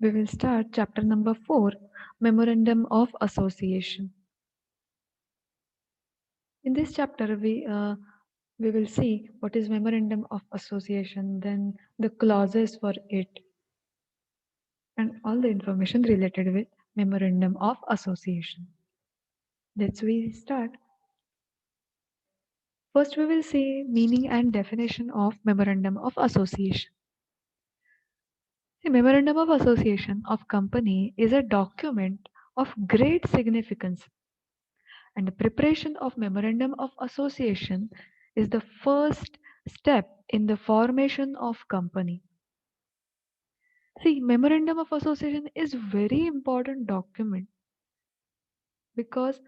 We will start chapter number 4, Memorandum of Association. In this chapter, we will see what is Memorandum of Association, then the clauses for it, and all the information related with Memorandum of Association. Let's we start. First, we will see meaning and definition of Memorandum of Association. The Memorandum of Association of Company is a document of great significance, and the preparation of Memorandum of Association is the first step in the formation of company. See, Memorandum of Association is very important document because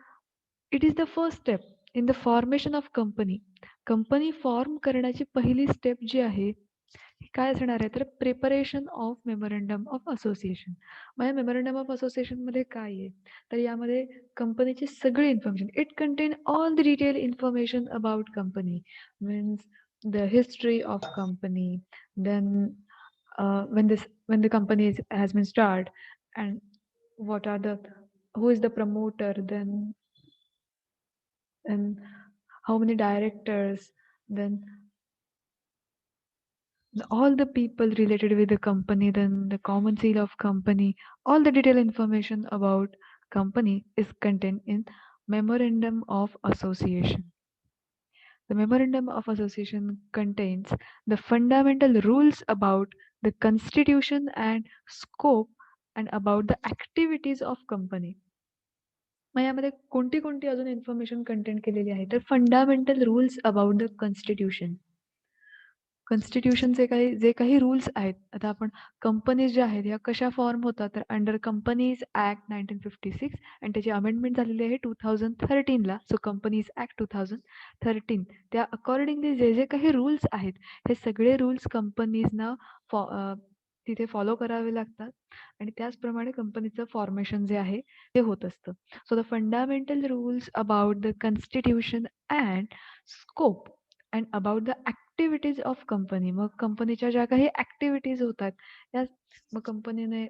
it is the first step in the formation of company. Company form करण्याची पहिली step जी आहे ही काय असणार आहे तर preparation of memorandum of association. म्हणजे memorandum of association मध्ये काय आहे तर यामध्ये कंपनीची सगळी information it contain all the detail information about company means the history of company then when the company has been started and what are the who is the promoter then and how many directors then all the people related with the company then the common seal of company all the detailed information about company is contained in memorandum of association. The memorandum of association contains the fundamental rules about the constitution and scope and about the activities of company. मग यामध्ये कोणती कोणती अजून information content केलेली आहे तर fundamental rules about the constitution. कॉन्स्टिट्यूशनचे जे काही रूल्स आहेत आता आपण कंपनीज ज्या आहेत ह्या कशा फॉर्म होतात तर अंडर कंपनीज ऍक्ट 1956 आणि त्याची अमेंडमेंट झालेली आहे 2013ला. सो कंपनीज ऍक्ट 2013 त्या अकॉर्डिंगली जे काही रूल्स आहेत हे सगळे रूल्स कंपनीजना तिथे फॉलो करावे लागतात आणि त्याचप्रमाणे कंपनीचं फॉर्मेशन जे आहे ते होत असतं. So the fundamental rules about the constitution and scope and about the activities of company. मग कंपनीच्या ज्या काही ॲक्टिव्हिटीज होतात त्या मग कंपनीने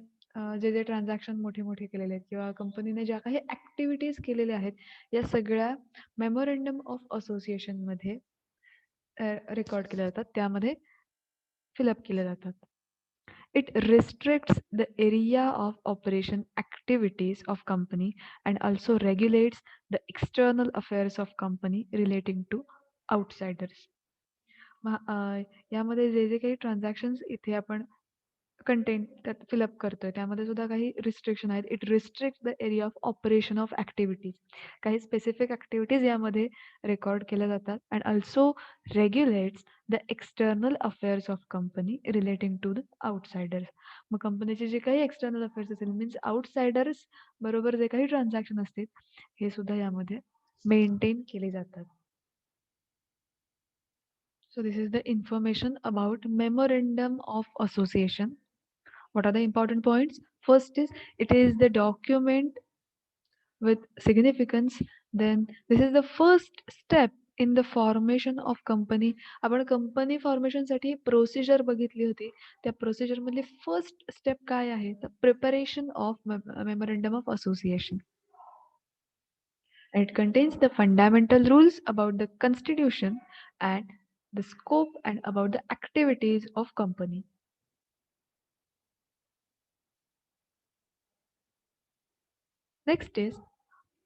जे ट्रान्झॅक्शन मोठे मोठे केलेले आहेत किंवा कंपनीने ज्या काही ॲक्टिव्हिटीज केलेल्या आहेत या सगळ्या मेमोरंडम ऑफ असोसिएशनमध्ये रेकॉर्ड केल्या जातात त्यामध्ये फिलअप केल्या जातात. It restricts the area of operation activities of company and also regulates the external affairs of company relating to outsiders. यामध्ये जे काही ट्रान्झॅक्शन्स इथे आपण कंटेंट त्यात फिलअप करतोय त्यामध्ये सुद्धा काही रिस्ट्रिक्शन आहेत. It restrict the area of operation of activities. काही स्पेसिफिक ॲक्टिव्हिटीज यामध्ये रेकॉर्ड केल्या जातात and also regulates the external affairs of company relating to the outsiders. मग कंपनीचे जे काही एक्सटर्नल अफेअर्स असेल मीन्स आउटसायडर्स बरोबर जे काही ट्रान्झॅक्शन असतील हे सुद्धा यामध्ये मेंटेन केले जातात. So this is the information about memorandum of association. What are the important points? First is it is the document with significance. Then this is the first step in the formation of company. आपण company formation साठी procedure बघितली होती. त्या procedure मधली first step काय आहे तर preparation of memorandum of association. It contains the fundamental rules about the constitution and the scope and about the activities of company. Next is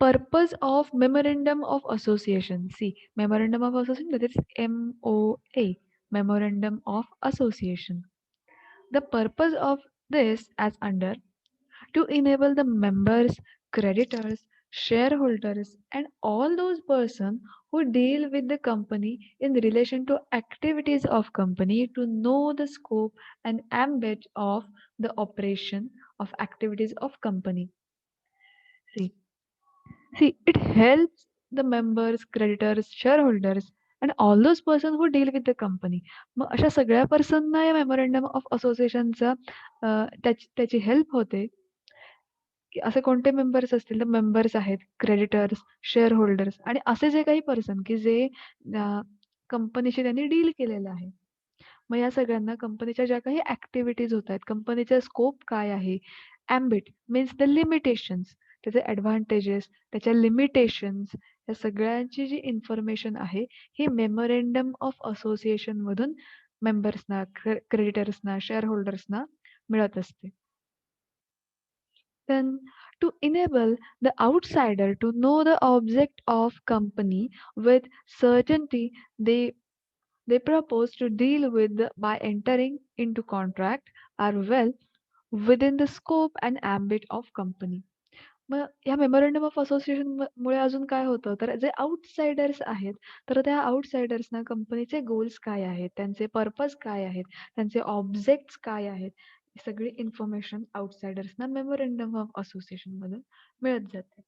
purpose of memorandum of association. See, memorandum of association, that is MOA, memorandum of association. The purpose of this as under to enable the members, creditors, shareholders, and all those persons who deal with the company in relation to activities of company to know the scope and ambit of the operation of activities of company. See, it helps the members, creditors, shareholders, and all those persons who deal with the company. मग अशा सगळ्या पर्सनना या memorandum of असोसिएशनचा त्याची help होते की असे कोणते members असतील तर मेंबर्स आहेत क्रेडिटर्स शेअर होल्डर्स आणि असे जे काही पर्सन की जे कंपनीशी त्यांनी डील केलेलं आहे मग या सगळ्यांना कंपनीच्या ज्या काही ॲक्टिव्हिटीज होत आहेत, कंपनीचा स्कोप काय आहे? एम्बिट मीन्स द लिमिटेशन्स, त्याचे एडव्हांटेजेस, त्याच्या लिमिटेशन्स, या सगळ्यांची जी इन्फॉर्मेशन आहे, ही मेमोरँडम ऑफ असोसिएशनमधून मेंबर्सना, क्रेडिटर्सना, शेअरहोल्डर्सना मिळत असते. Then, to enable the outsider to know the object of company with certainty, they propose to deal with by entering into contract are well within the scope and ambit of company. मग या memorandum of association मुळे अजून काय होतं, तर जे outsiders आहेत, तर त्या आउटसाइडर्सना कंपनीचे गोल्स काय आहेत, त्यांचे पर्पज काय आहेत, त्यांचे ऑब्जेक्ट्स काय आहेत, ही सगळी इन्फॉर्मेशन आउटसाइडर्सना मेमोरंडम ऑफ असोसिएशनमधून मिळत जाते.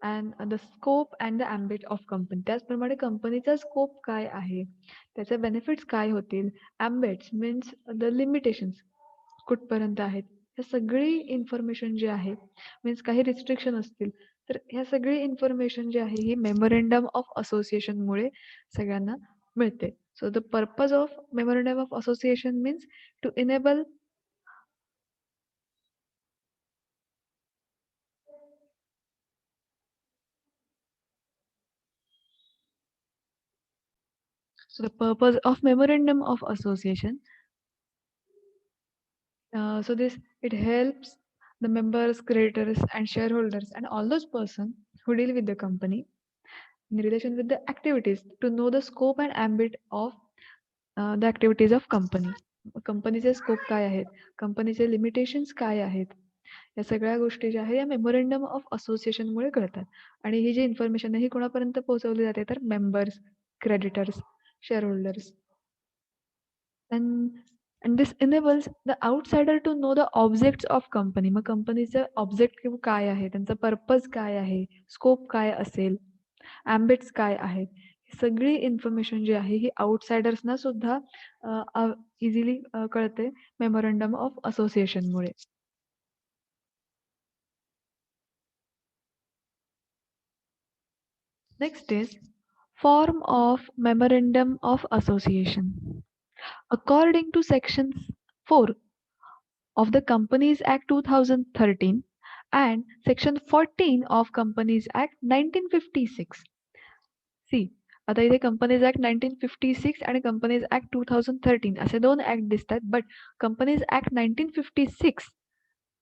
And the scope and the ambit of company, त्याचप्रमाणे कंपनीचा स्कोप काय आहे, त्याचे बेनिफिट्स काय होतील, ॲम्बिट्स मीन्स द लिमिटेशन्स कुठपर्यंत आहेत, ह्या सगळी इन्फॉर्मेशन जी आहे, मीन्स काही रिस्ट्रिक्शन असतील, तर ह्या सगळी इन्फॉर्मेशन जी आहे ही मेमोरंडम ऑफ असोसिएशनमुळे सगळ्यांना मिळते. So the purpose of memorandum of association means to enable so the purpose of memorandum of association, so this it helps the members, creditors, and shareholders, and all those person who deal with the company in relation with the activities to know the scope and ambit of the activities of company. कंपनीचे scope काय आहेत, कंपनीचे limitations काय आहेत, या सगळ्या गोष्टी ज्या आहेत या मेमोरंडम ऑफ असोसिएशनमुळे कळतात. आणि ही जी इन्फॉर्मेशन आहे ही कोणापर्यंत पोहोचवली जाते, तर members, creditors, shareholders. And this enables the outsider to know the objects of company. मग कंपनीचं ऑब्जेक्टिव्ह काय आहे, त्यांचा पर्पज काय आहे, स्कोप काय असेल, ॲम्बिट्स काय आहेत, सगळी इन्फॉर्मेशन जी आहे ही आउटसाइडर्सना सुद्धा इझिली कळते मेमोरंडम ऑफ असोसिएशनमुळे. Next is form of memorandum of association. According to Section 4 of the Companies Act 2013 and Section 14 of Companies Act 1956. C, आता इथे कंपनीज ॲक्ट 1956 आणि कंपनीज ॲक्ट 2013 असे दोन ॲक्ट दिसतात. बट कंपनीज ॲक्ट 1956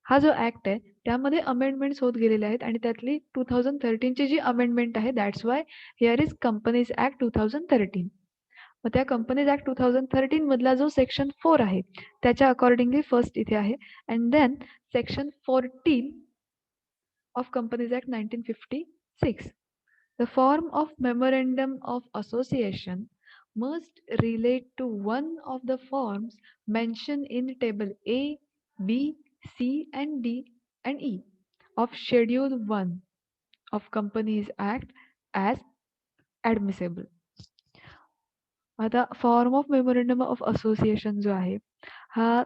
हा जो ॲक्ट आहे त्यामध्ये अमेंडमेंट्स होत गेलेले आहेत आणि त्यातली 2013ची जी अमेंडमेंट आहे that's why here is companies act 2013. मग त्या कंपनीज ॲक्ट 2013 मधला जो सेक्शन 4 आहे त्याच्या अकॉर्डिंगली फर्स्ट इथे आहे and then section 14 of Companies Act 1956. The form of memorandum of association must relate to one of the forms mentioned in table A, B, C, and D and E of Schedule 1 of Companies Act as admissible. आता form of memorandum of association जो आहे हा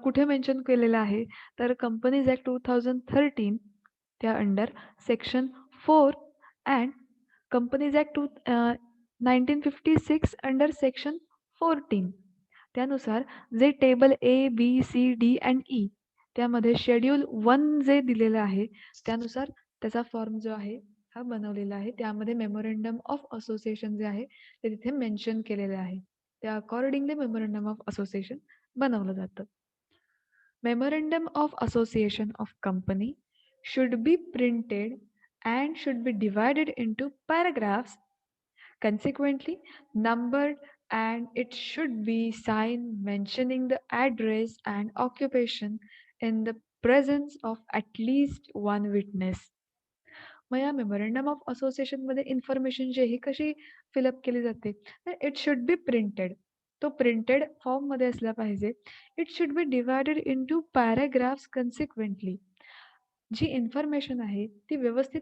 कुठे mention केलेला आहे, तर companies act 2013 त्या under section 4 and companies act 1956 under section 14. त्यानुसार जे table A, B, C, D and E त्यामध्ये शेड्यूल 1 जे दिलेलं आहे त्यानुसार त्याचा फॉर्म जो आहे हा बनवलेला आहे. त्यामध्ये मेमोरंडम ऑफ असोसिएशन जे आहे ते तिथे मेन्शन केलेले आहे. त्या अकॉर्डिंगली मेमोरंडम ऑफ असोसिएशन बनवलं जातं. Memorandum of Association of Company should be printed and should be divided into paragraphs, consequently numbered, and it should be signed mentioning the address and occupation in the presence of at least one witness. मग या memorandum of असोसिएशनमध्ये information जी आहे कशी fill up केली जाते, तर it should be printed. तो प्रिंटेड फॉर्ममध्ये असला पाहिजे. It should be divided into paragraphs consequently. जी इन्फॉर्मेशन आहे ती व्यवस्थित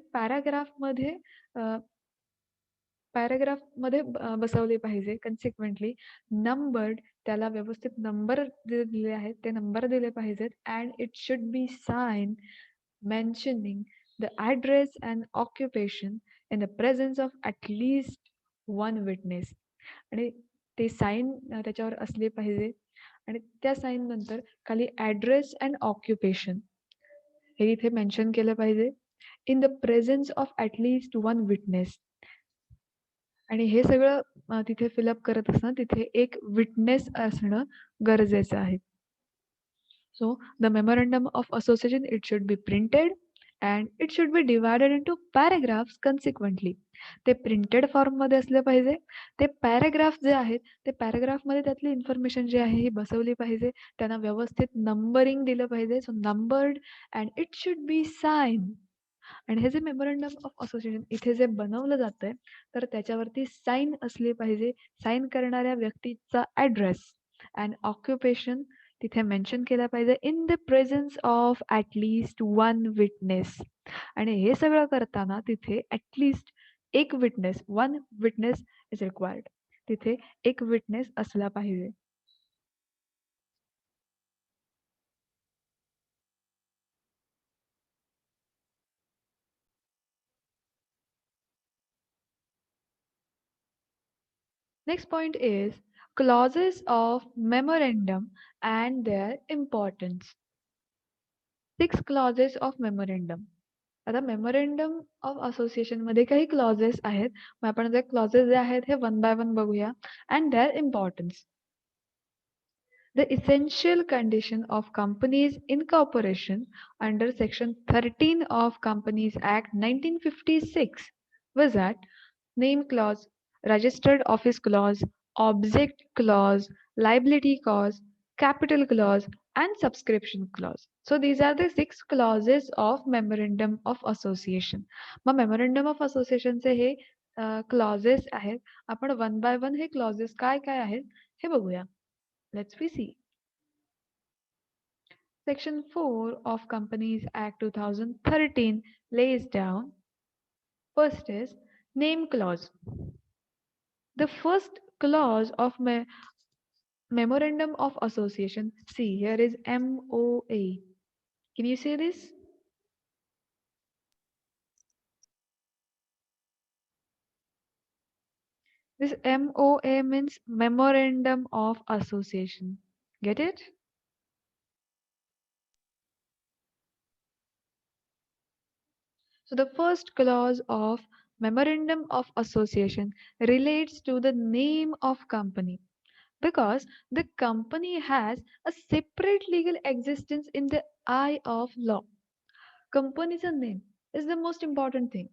पॅराग्राफमध्ये बसवली पाहिजे कन्सिक्वेंटली. नंबर्ड, त्याला व्यवस्थित नंबर जे दिले आहेत ते नंबर दिले पाहिजेत. And it should be sign mentioning the address and occupation in the presence of at least one witness आणि ते साईन त्याच्यावर असले पाहिजे आणि त्या साईन नंतर खाली ॲड्रेस अँड ऑक्युपेशन हे इथे मेन्शन केलं पाहिजे in the presence of at least one witness आणि हे सगळं तिथे फिलअप करत असताना तिथे एक विटनेस असणं गरजेचं आहे. So the memorandum of association, it should be printed and it should be divided into paragraphs consequently. ते प्रिंटेड फॉर्ममध्ये असलं पाहिजे. ते पॅराग्राफ जे आहेत, ते पॅराग्राफमध्ये त्यातली इन्फॉर्मेशन जी आहे ही बसवली पाहिजे. त्यांना व्यवस्थित नंबरिंग दिलं पाहिजे. So numbered and it should be sign आणि हे जे मेमोरंडम ऑफ असोसिएशन इथे जे बनवलं जातंय, तर त्याच्यावरती साईन असली पाहिजे. साईन करणाऱ्या व्यक्तीचा ॲड्रेस अँड ऑक्युपेशन तिथे मेन्शन केला पाहिजे in the presence of at least one witness आणि हे सगळं करताना तिथे ॲट एक witness, one witness is required. तिथे एक विटनेस असला पाहिजे. Next point is clauses of memorandum and their importance. 6 clauses of memorandum. आता मेमोरेंडम ऑफ असोसिएशन मध्ये काही क्लॉजेस आहेत. मग आपण जे क्लॉजेस जे आहेत हे वन बाय वन बघूया and their importance. The essential condition of companies incorporation under Section 13 of Companies Act 1956 was that name clause, registered office clause, object clause, liability clause, capital clause, and subscription clause. So these are the 6 clauses of Memorandum of Association. मग Memorandum of Association चे हे clauses आहेत. आपण one by one हे clauses काय काय आहेत हे बघूया. Let's we see. Section 4 of Companies Act 2013 lays down first is name clause. The first clause of Memorandum of Association, see here is MOA. Can you see this? This MOA means Memorandum of Association. Get it? So the first clause of Memorandum of Association relates to the name of company because the company has a separate legal existence in the eye of law. Company's name is the most important thing.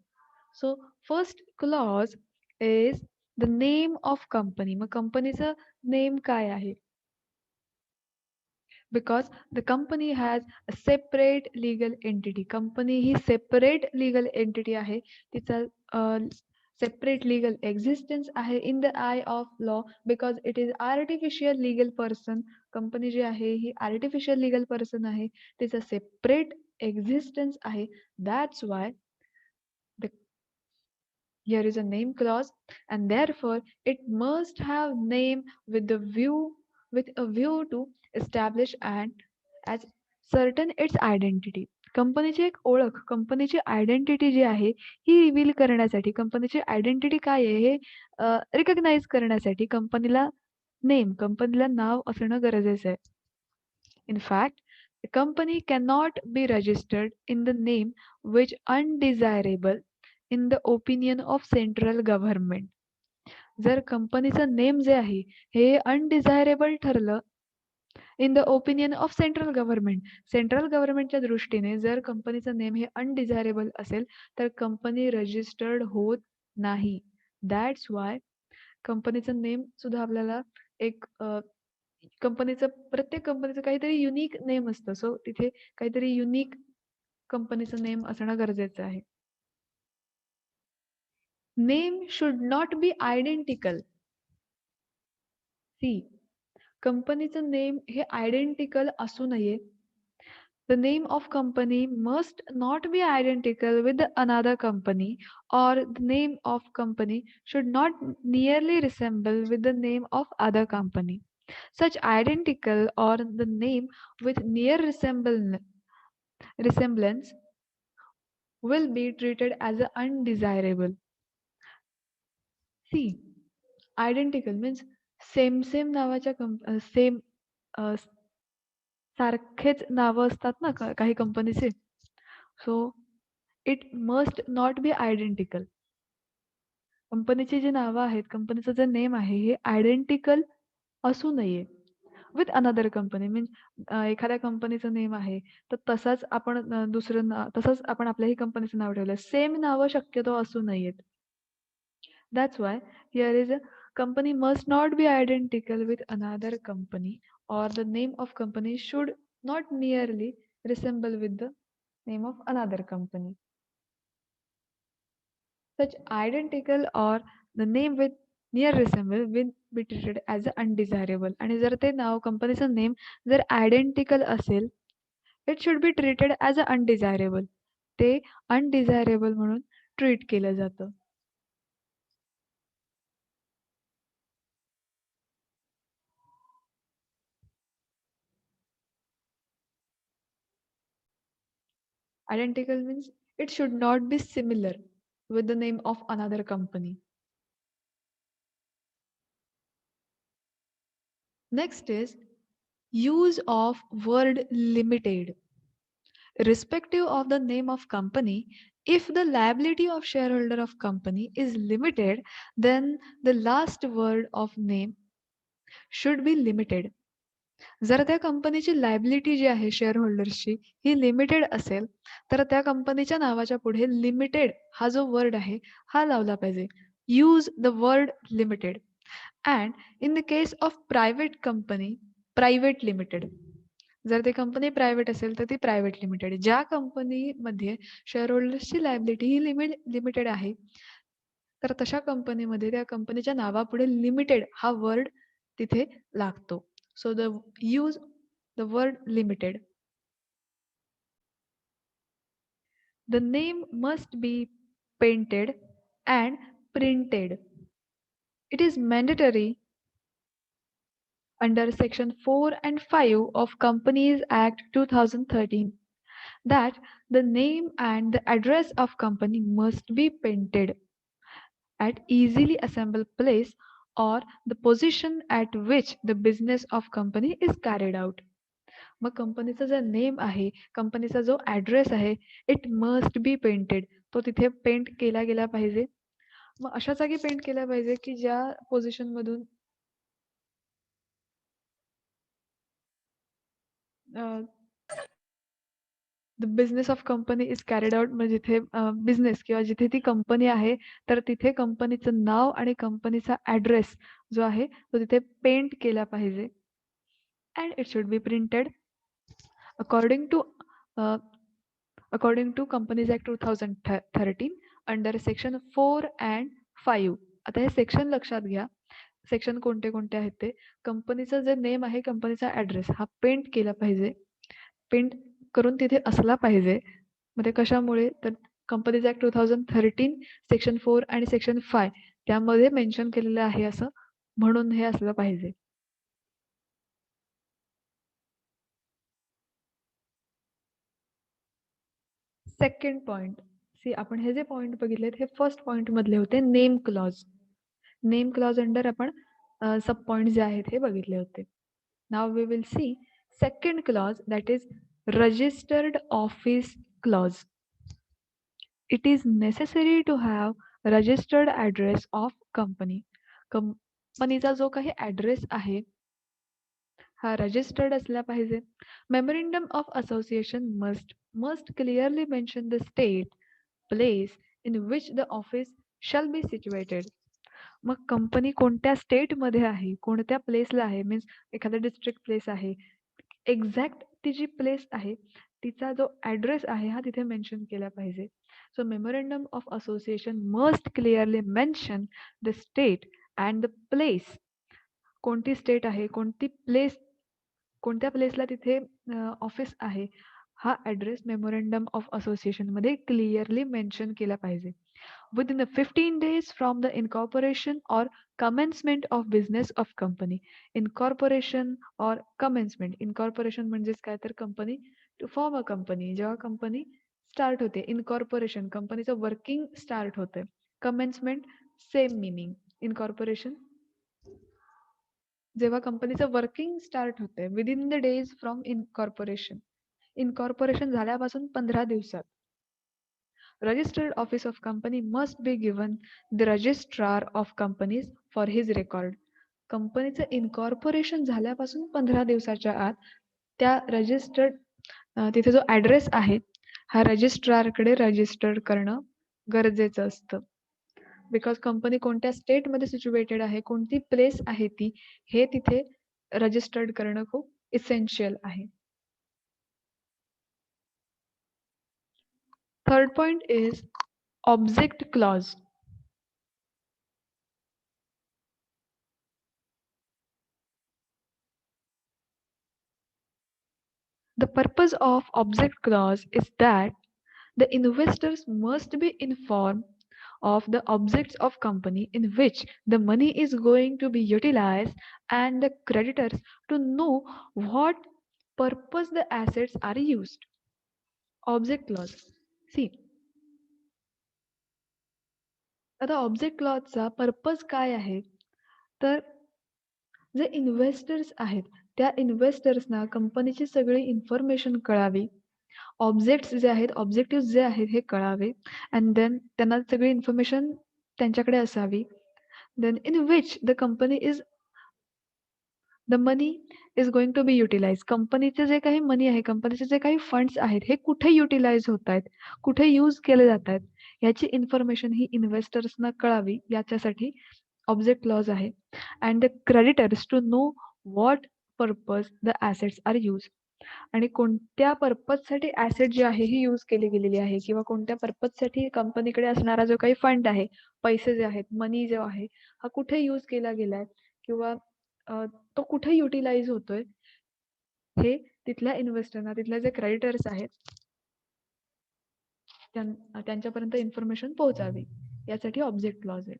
So first clause is the name of company. मग कंपनीचं name काय आहे? Because the company has a separate legal entity. Company he separate legal entity आहे. तिचा separate legal existence आहे in the eye of law because it is artificial legal person. Company जी आहे ही artificial legal person आहे. तिचा separate existence आहे. That's why the here is a name clause and therefore it must have name with a view to establish and as certain its identity. कंपनीची एक ओळख, कंपनीची identity जी आहे ही reveal करण्यासाठी कंपनीची आयडेंटिटी काय आहे हे रिकग्नाइज करण्यासाठी कंपनीला नाव असणं गरजेचं आहे. In fact, a company cannot be registered in the name which undesirable in the opinion of central government. जर कंपनीचं नेम जे आहे हे अनडिझायरेबल ठरलं in the opinion of central गव्हर्नमेंटच्या दृष्टीने जर कंपनीचं नेम हे अनडिझायरेबल असेल तर कंपनी रजिस्टर्ड होत नाही. दॅट्स वाय कंपनीचं नेम सुद्धा आपल्याला एक प्रत्येक कंपनीचं काहीतरी युनिक नेम असतं. सो तिथे काहीतरी युनिक कंपनीचं नेम असणं गरजेचं आहे. Name should not be identical. See कंपनीचं नेम हे आयडेंटिकल असू नये. The name of company must not be identical with another company or the name of company should not nearly resemble with the name of other company. Such identical or the name with near resemblance will be treated as undesirable. See identical means same नावाच्या same सारखेच नावं असतात ना काही कंपनीचे. So it must not be identical. कंपनीची जी नावं आहेत, कंपनीचं जे नेम आहे हे आयडेंटिकल असू नये विथ अनदर कंपनी. मीन्स एखाद्या कंपनीचं नेम आहे, तर तसाच आपण दुसरं तसंच आपण आपल्याही कंपनीचं नाव ठेवलं. सेम नावं शक्यतो असू नयेत. That's why here is a company must not be identical with another company, or the name of company should not nearly resemble with the name of another company. Such identical or the name with near resemble will be treated as undesirable. आणि जर ते नाव कंपनीचं name जर identical असेल, it should be treated as undesirable. ते अनडिझायरेबल म्हणून treat केलं जातं. Identical means it should not be similar with the name of another company. Next is use of word limited. Irrespective of the name of company, if the liability of shareholder of company is limited, then the last word of name should be limited. जर त्या कंपनीची liability जी आहे share होल्डर्सची ही limited असेल, तर त्या कंपनीच्या नावाच्या पुढे लिमिटेड हा जो वर्ड आहे हा लावला पाहिजे. Use the word limited. And in the case of private company, private limited. जर ती कंपनी प्रायव्हेट असेल तर ती प्रायव्हेट लिमिटेड. ज्या कंपनीमध्ये शेअर होल्डर्सची लायबिलिटी ही लिमिटेड आहे, तर तशा कंपनीमध्ये त्या कंपनीच्या नावापुढे लिमिटेड हा वर्ड तिथे लागतो. So the use the word limited. The name must be painted and printed. It is mandatory under Section 4 and 5 of Companies Act 2013 that the name and the address of company must be painted at easily assembled place or the position at which the business of company is carried out. मग कंपनीचा जो name आहे, कंपनीचा जो address आहे, it must be painted. तो तिथे paint केला गेला पाहिजे. मग अशा जागी पेंट केला पाहिजे, की ज्या पोझिशनमधून the business of company is carried out. म्हणजे जिथे बिझनेस किंवा जिथे ती कंपनी आहे, तर तिथे कंपनीचं नाव आणि कंपनीचा ॲड्रेस जो आहे, तो तिथे पेंट केला पाहिजे. And it should be printed according to according to Companies Act 2013 under section 4 and 5. आता हे सेक्शन लक्षात घ्या. सेक्शन कोणते कोणते आहेत ते. कंपनीचं जे नेम आहे, कंपनीचा ॲड्रेस हा पेंट केला पाहिजे. पेंट करून तिथे असला पाहिजे. मग ते कशामुळे, तर कंपनीज ॲक्ट 2013 सेक्शन 4 आणि सेक्शन 5 त्यामध्ये मेन्शन केलेलं आहे असं म्हणून हे असलं पाहिजे. Second point. सी आपण हे जे पॉइंट बघितलेत हे फर्स्ट पॉइंट मधले होते name clause. Name clause under आपण सब पॉइंट जे आहेत हे बघितले होते. नाव we will see second clause that is registered office clause. It is necessary to have registered address of company. कंपनीचा जो काही ॲड्रेस आहे हा रजिस्टर्ड असला पाहिजे. Memorandum of association must clearly mention the state, place in which the office shall be situated. मग company कोणत्या स्टेटमध्ये आहे, कोणत्या प्लेसला आहे, मीन्स एखादा डिस्ट्रिक्ट प्लेस आहे, एक्झॅक्ट ती जी प्लेस आहे तिचा जो ॲड्रेस आहे हा तिथे मेन्शन केला पाहिजे. So memorandum of association must clearly mention the state and the place. कोणती स्टेट आहे, कोणती प्लेस, कोणत्या प्लेसला तिथे ऑफिस आहे हा ॲड्रेस मेमोरेंडम ऑफ असोसिएशनमध्ये क्लिअरली मेन्शन केला पाहिजे. within the 15 days from the incorporation or commencement of business of company. Incorporation or commencement. Incorporation म्हणजेच काय, तर company to form a company. जेव्हा कंपनी स्टार्ट होते, इनकॉर्पोरेशन कंपनीचं वर्किंग स्टार्ट होते. Commencement same meaning. इनकॉर्पोरेशन जेव्हा कंपनीचं वर्किंग स्टार्ट होते within the days from incorporation झाल्यापासून 15 दिवसात registered office of company must be given the registrar of companies for his record. कंपनीचं इनकॉर्पोरेशन झाल्यापासून 15 दिवसाच्या आत त्या रजिस्टर्ड तिथे जो ॲड्रेस आहे हा रजिस्ट्रारकडे रजिस्टर्ड करणं गरजेचं असतं. बिकॉज कंपनी कोणत्या स्टेटमध्ये सिच्युएटेड आहे, कोणती प्लेस आहे ती, हे तिथे रजिस्टर्ड करणं खूप इसेन्शियल आहे. Third point is object clause. The purpose of object clause is that the investors must be informed of the objects of company in which the money is going to be utilized and the creditors to know what purpose the assets are used. Object clause. See, आता object क्लॉजचा purpose काय आहे तर जे investors आहेत त्या इन्व्हेस्टर्सना कंपनीची सगळी information कळावी, ऑब्जेक्ट्स जे आहेत ऑब्जेक्टिव्ह जे आहेत हे कळावे अँड देन त्यांना सगळी इन्फॉर्मेशन त्यांच्याकडे असावी. Then in which the company is the money is going to be utilise. कंपनीचे जे काही मनी आहे कंपनीचे जे काही फंड्स आहेत हे कुठे युटिलाइज होत आहेत, कुठे यूज केले जात आहेत याची इन्फॉर्मेशन ही इन्व्हेस्टर्सना कळावी याच्यासाठी ऑब्जेक्ट क्लॉज आहे. And the creditors to know what purpose the assets are use. आणि कोणत्या पर्पजसाठी ॲसेट जे आहे ही यूज केली गेलेली आहे किंवा कोणत्या पर्पजसाठी कंपनीकडे असणारा जो काही फंड आहे, पैसे जे आहेत, मनी जो आहे हा कुठे यूज केला गेलाय किंवा तो कुठे युटिलाइज होतोय हे तिथल्या इन्व्हेस्टरना, तिथल्या जे क्रेडिटर्स आहेत त्यांच्यापर्यंत इन्फॉर्मेशन पोहोचावी यासाठी ऑब्जेक्ट क्लॉज आहे.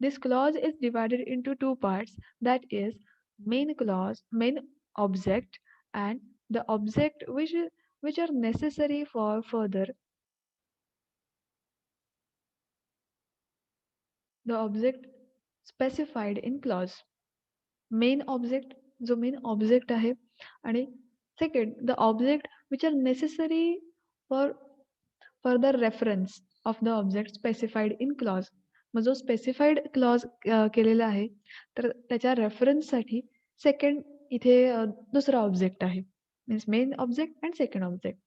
This clause is divided into two parts, that is main clause, main object, and the object which are necessary for further. The object specified in clause. Main object जो main object आहे आणि second the object which are necessary for further reference of the object specified in clause. मग जो specified clause केलेला आहे तर त्याच्या रेफरन्ससाठी second इथे दुसरा ऑब्जेक्ट आहे. Means main object and second object.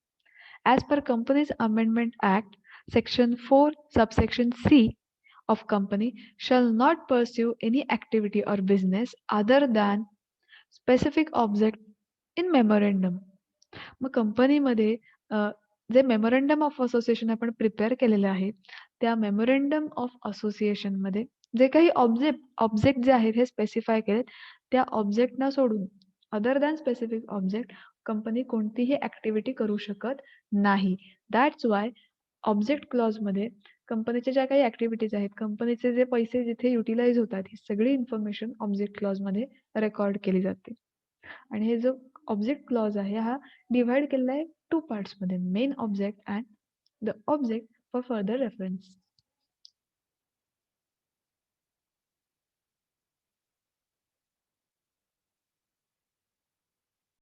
As per companies amendment act section 4 subsection C of company shall not pursue any activity or business other than specific object in memorandum. मग कंपनीमध्ये जे memorandum of association आपण prepare केलेलं आहे त्या memorandum of असोसिएशनमध्ये जे काही object जे आहेत हे स्पेसिफाय केलेत त्या ऑब्जेक्टना सोडून other than specific object company कोणतीही ऍक्टिव्हिटी करू शकत नाही. दॅट्स वाय ऑब्जेक्ट क्लॉजमध्ये कंपनीच्या ज्या काही ऍक्टिव्हिटीज आहेत, कंपनीचे जे पैसे जिथे युटिलाइज होतात ही सगळी इन्फॉर्मेशन ऑब्जेक्ट क्लॉजमध्ये रेकॉर्ड केली जाते. आणि हे जो ऑब्जेक्ट क्लॉज आहे हा डिव्हाइड केलेला आहे टू पार्ट्समध्ये, main object and the object for further reference.